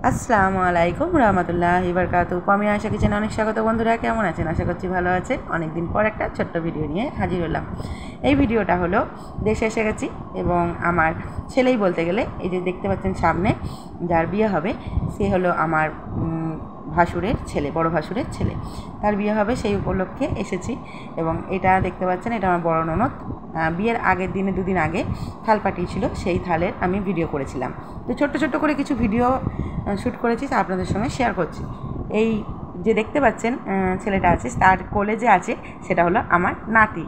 আসসালামু আলাইকুম রহমতুল্লাহি বারাকাতুহু। আমি আশা কিচেনে অনেক স্বাগত। বন্ধুরা কেমন আছেন? আশা করছি ভালো আছেন। অনেক দিন পর একটা ছোট্ট ভিডিও নিয়ে হাজির হলাম। এই ভিডিওটা হলো দেশে এসে গেছি এবং আমার ছেলেই বলতে গেলে, এই যে দেখতে পাচ্ছেন সামনে যার বিয়ে হবে সে হলো আমার ভাসুরের ছেলে, বড় ভাসুরের ছেলে। তার বিয়ে হবে সেই উপলক্ষে এসেছি এবং এটা দেখতে পাচ্ছেন এটা আমার বড় ননদ। বিয়ের আগের দিনে দুদিন আগে থাল পাঠিয়েছিল, সেই থালের আমি ভিডিও করেছিলাম। তো ছোট্ট করে কিছু ভিডিও শ্যুট করেছি, আপনাদের সঙ্গে শেয়ার করছি। এই যে দেখতে পাচ্ছেন ছেলেটা আছে, তার কোলে যে আছে সেটা হলো আমার নাতি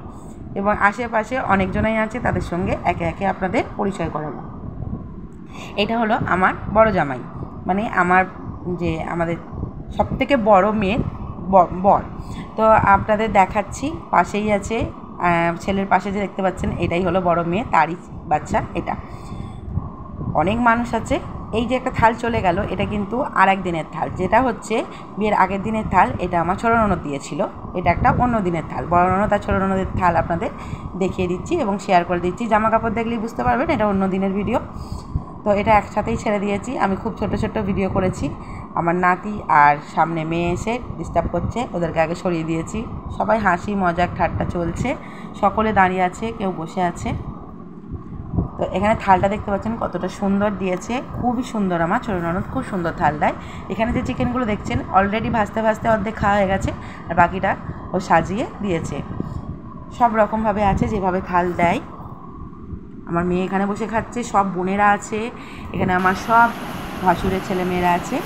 এবং আশেপাশে অনেকজনাই আছে, তাদের সঙ্গে একে একে আপনাদের পরিচয় করাবো। এটা হলো আমার বড় জামাই, মানে আমার যে আমাদের সবথেকে বড় মেয়ের বর। তো আপনাদের দেখাচ্ছি, পাশেই আছে ছেলের পাশে যে দেখতে পাচ্ছেন এটাই হলো বড় মেয়ে, তারই বাচ্চা। এটা অনেক মানুষ আছে। এই যে একটা থাল চলে গেল, এটা কিন্তু আর এক দিনের থাল, যেটা হচ্ছে বিয়ের আগের দিনের থাল। এটা আমার ছোটো ননদ দিয়েছিল, এটা একটা অন্য দিনের থাল। বড় ননদ আর ছোটো ননদের থাল আপনাদের দেখিয়ে দিচ্ছি এবং শেয়ার করে দিচ্ছি। জামা কাপড় দেখলেই বুঝতে পারবেন এটা অন্য দিনের ভিডিও। তো এটা একসাথেই ছেড়ে দিয়েছি। আমি খুব ছোট ভিডিও করেছি। আমার নাতি আর সামনে মেয়ে এসে ডিস্টার্ব করছে, ওদেরকে আগে সরিয়ে দিয়েছি। সবাই হাসি মজাক ঠাট্টা চলছে, সকলে দাঁড়িয়ে আছে, কেউ বসে আছে। তো এখানে থালটা দেখতে পাচ্ছেন কতটা সুন্দর দিয়েছে, খুবই সুন্দর। আমার ছোটো ননদ খুব সুন্দর থাল দেয়। এখানে যে চিকেনগুলো দেখছেন অলরেডি ভাজতে অর্ধেক খাওয়া হয়ে গেছে, আর বাকিটা ও সাজিয়ে দিয়েছে। সব রকমভাবে আছে যেভাবে থাল দেয়। আমার মেয়ে এখানে বসে খাচ্ছে, সব বোনেরা আছে এখানে, আমার সব ভাসুরের ছেলেমেয়েরা আছে।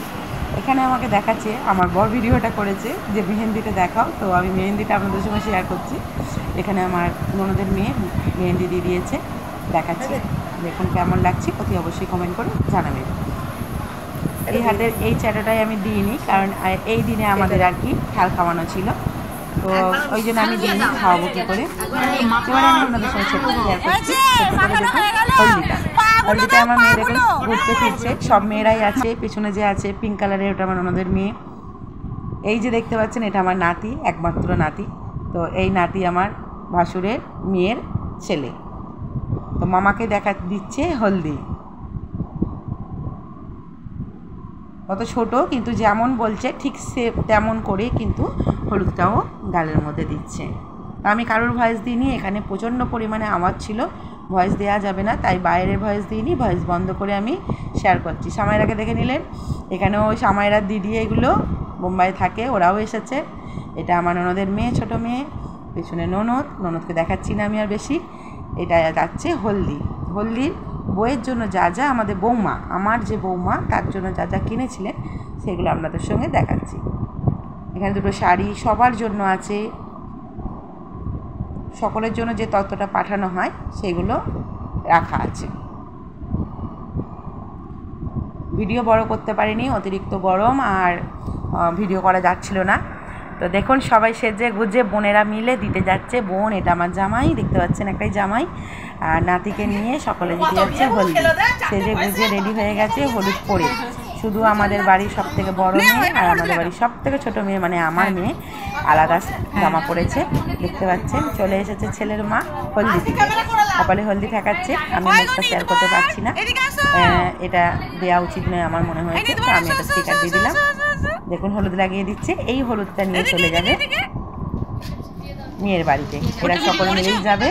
এখানে আমাকে দেখাচ্ছে, আমার বর ভিডিওটা করেছে যে মেহেন্দিটা দেখাও, তো আমি মেহেন্দিটা আপনাদের সঙ্গে শেয়ার করছি। এখানে আমার ননদের মেয়ে মেহেন্দি দিয়ে দিয়েছে, দেখাচ্ছি। দেখুন কেমন লাগছে, অতি অবশ্যই কমেন্ট করে জানাবেন। এই হাতের এই চ্যাটাটাই আমি দিইনি, কারণ এই দিনে আমাদের আর কি থাল খাওয়ানো ছিল, তো ওই জন্য আমি দিইনি, খাওয়াবো কী করে। এবারে আমি আপনাদের সঙ্গে ছোট্ট শেয়ার করছি। ছোট্ট করে দেখুন হলদিটা আমার মেয়ে দেখুন ঘুরতে ফিরছে, সব মেয়েরাই আছে। পেছনে যে আছে পিঙ্ক কালারের, ওটা আমার ওনাদের মেয়ে। এই যে দেখতে পাচ্ছেন এটা আমার নাতি, একমাত্র নাতি। তো এই নাতি আমার ভাসুরের মেয়ের ছেলে। তো মামাকে দিচ্ছে হলদি। কত ছোট, কিন্তু যেমন বলছে ঠিক সে তেমন করে কিন্তু হলুদটাও গালের মধ্যে দিচ্ছে। আমি কারোর ভয়েস দিইনি, এখানে প্রচণ্ড পরিমাণে আওয়াজ ছিল, ভয়েস দেওয়া যাবে না, তাই বাইরের ভয়েস দিইনি, ভয়েস বন্ধ করে আমি শেয়ার করছি। সামাইরাকে দেখে নিলেন, এখানেও সামাইরার দিদি এগুলো বোম্বাই থাকে, ওরাও এসেছে। এটা আমার ননদের মেয়ে, ছোটো মেয়ে। পেছনে ননদকে দেখাচ্ছি না আমি আর বেশি। এটা যাচ্ছে হলদির বইয়ের জন্য যা যা আমাদের বৌমা, আমার যে বৌমা তার জন্য যা যা কিনেছিলেন সেগুলো আপনাদের সঙ্গে দেখাচ্ছি। এখানে দুটো শাড়ি সবার জন্য আছে, সকলের জন্য যে তত্ত্বটা পাঠানো হয় সেগুলো রাখা আছে। ভিডিও বড় করতে পারিনি, অতিরিক্ত গরম আর ভিডিও করা যাচ্ছিল না। তো দেখুন সবাই সেজে গুজে বোনেরা মিলে দিতে যাচ্ছে। বোন, এটা আমার জামাই, দেখতে পাচ্ছেন একটাই জামাই, আর নাতিকে নিয়ে সকলে দিতে যাচ্ছে হলদি। সেজে গুজে রেডি হয়ে গেছে হলুদ পরে। শুধু আমাদের বাড়ির সব থেকে বড় মেয়ে আর আমাদের বাড়ির সব থেকে ছোটো মেয়ে, মানে আমার মেয়ে আলাদা জামা পরেছে। দেখতে পাচ্ছেন চলে এসেছে ছেলের মা হলদি দিতে, কপালে হলদি ঠেকাচ্ছে। আমি মুখটা শেয়ার করতে পারছি না, এটা দেওয়া উচিত নয় আমার মনে হয়েছে, তো আমি একটা স্টিকার দিয়ে দিলাম। দেখুন হলুদ লাগিয়ে দিচ্ছে। এই হলুদটা নিয়ে চলে যাবে মেয়ের বাড়িতে, এরা সকলে মিলেই যাবে।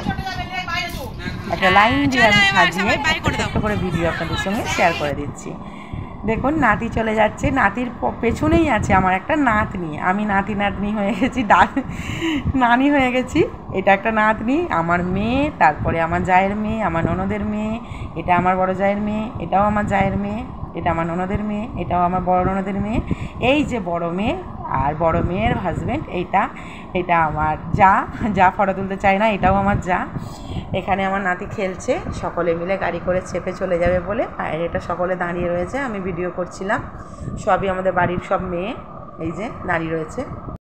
একটা লাইন দিয়ে আমি সাজিয়ে ছোট্ট করে ভিডিও আপনাদের সঙ্গে শেয়ার করে দিচ্ছি। দেখুন নাতি চলে যাচ্ছে, নাতির পেছনেই আছে আমার একটা নাতনি। আমি নাতনি হয়ে গেছি, নানি হয়ে গেছি। এটা একটা নাতনি, আমার মেয়ে, তারপরে আমার জায়ের মেয়ে, আমার ননদের মেয়ে, এটা আমার বড় জায়ের মেয়ে, এটাও আমার জায়ের মেয়ে, এটা আমার ননদের মেয়ে, এটাও আমার বড় ননদের মেয়ে। এই যে বড় মেয়ে আর বড় মেয়ের হাজব্যান্ড, এটা আমার যা ফটো তুলতে চায় না, এটাও আমার যা। এখানে আমার নাতি খেলছে, সকলে মিলে গাড়ি করে চেপে চলে যাবে বলে, আর এটা সকলে দাঁড়িয়ে রয়েছে। আমি ভিডিও করছিলাম, সবই আমাদের বাড়ির সব মেয়ে এই যে দাঁড়িয়ে রয়েছে।